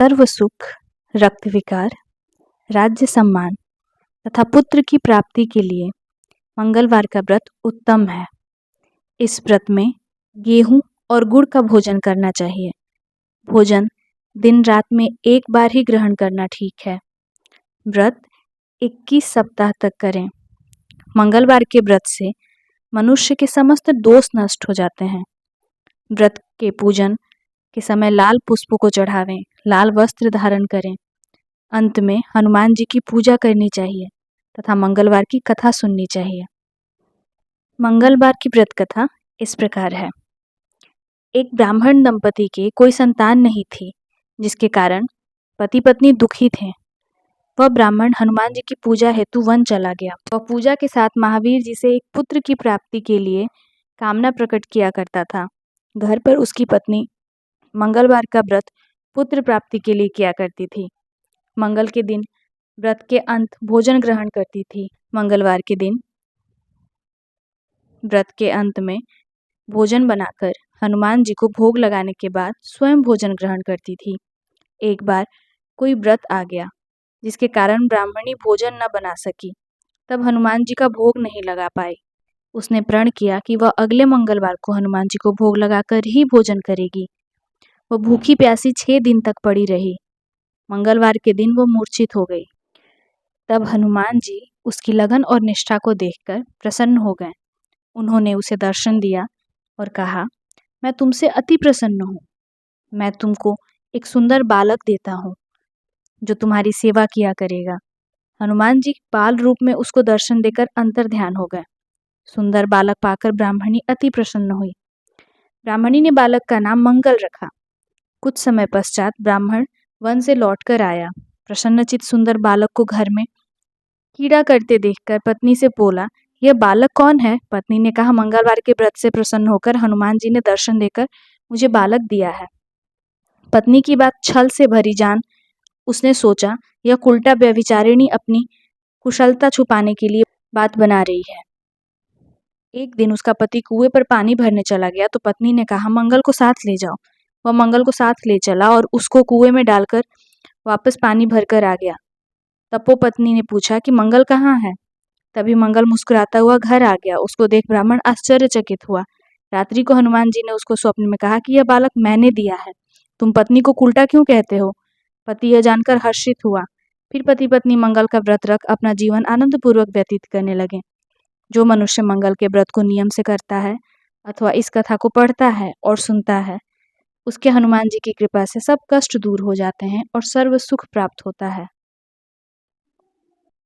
सर्व सुख, रक्त विकार, राज्य सम्मान तथा पुत्र की प्राप्ति के लिए मंगलवार का व्रत उत्तम है। इस व्रत में गेहूं और गुड़ का भोजन करना चाहिए। भोजन दिन रात में एक बार ही ग्रहण करना ठीक है। व्रत 21 सप्ताह तक करें। मंगलवार के व्रत से मनुष्य के समस्त दोष नष्ट हो जाते हैं। व्रत के पूजन के समय लाल पुष्प को चढ़ावें, लाल वस्त्र धारण करें। अंत में हनुमान जी की पूजा करनी चाहिए तथा मंगलवार की कथा सुननी चाहिए। मंगलवार की व्रत कथा इस प्रकार है। एक ब्राह्मण दंपति के कोई संतान नहीं थी, जिसके कारण पति पत्नी दुखी थे। वह ब्राह्मण हनुमान जी की पूजा हेतु वन चला गया। वह पूजा के साथ महावीर जी से एक पुत्र की प्राप्ति के लिए कामना प्रकट किया करता था। घर पर उसकी पत्नी मंगलवार का व्रत पुत्र प्राप्ति के लिए किया करती थी। मंगल के दिन व्रत के अंत भोजन ग्रहण करती थी। मंगलवार के दिन व्रत के अंत में भोजन बनाकर हनुमान जी को भोग लगाने के बाद स्वयं भोजन ग्रहण करती थी। एक बार कोई व्रत आ गया, जिसके कारण ब्राह्मणी भोजन न बना सकी। तब हनुमान जी का भोग नहीं लगा पाई। उसने प्रण किया कि वह अगले मंगलवार को हनुमान जी को भोग लगाकर ही भोजन करेगी। वह भूखी प्यासी 6 दिन तक पड़ी रही। मंगलवार के दिन वो मूर्छित हो गई। तब हनुमान जी उसकी लगन और निष्ठा को देखकर प्रसन्न हो गए। उन्होंने उसे दर्शन दिया और कहा, मैं तुमसे अति प्रसन्न हूँ। मैं तुमको एक सुंदर बालक देता हूँ जो तुम्हारी सेवा किया करेगा। हनुमान जी बाल रूप में उसको दर्शन देकर अंतर ध्यान हो गए। सुंदर बालक पाकर ब्राह्मणी अति प्रसन्न हुई। ब्राह्मणी ने बालक का नाम मंगल रखा। कुछ समय पश्चात ब्राह्मण वन से लौटकर आया। प्रसन्नचित सुंदर बालक को घर में कीड़ा करते देखकर पत्नी से बोला, यह बालक कौन है? पत्नी ने कहा, मंगलवार के व्रत से प्रसन्न होकर हनुमान जी ने दर्शन देकर मुझे बालक दिया है। पत्नी की बात छल से भरी जान उसने सोचा, यह कुलटा व्यभिचारिणी अपनी कुशलता छुपाने के लिए बात बना रही है। एक दिन उसका पति कुएं पर पानी भरने चला गया तो पत्नी ने कहा, मंगल को साथ ले जाओ। वह मंगल को साथ ले चला और उसको कुएं में डालकर वापस पानी भरकर आ गया। तब पत्नी ने पूछा कि मंगल कहाँ है? तभी मंगल मुस्कुराता हुआ घर आ गया। उसको देख ब्राह्मण आश्चर्यचकित हुआ। रात्रि को हनुमान जी ने उसको स्वप्न में कहा कि यह बालक मैंने दिया है। तुम पत्नी को उल्टा क्यों कहते हो? पति यह जानकर हर्षित हुआ। फिर पति पत्नी मंगल का व्रत रख अपना जीवन आनंद पूर्वक व्यतीत करने लगे। जो मनुष्य मंगल के व्रत को नियम से करता है अथवा इस कथा को पढ़ता है और सुनता है, उसके हनुमान जी की कृपा से सब कष्ट दूर हो जाते हैं और सर्व सुख प्राप्त होता है।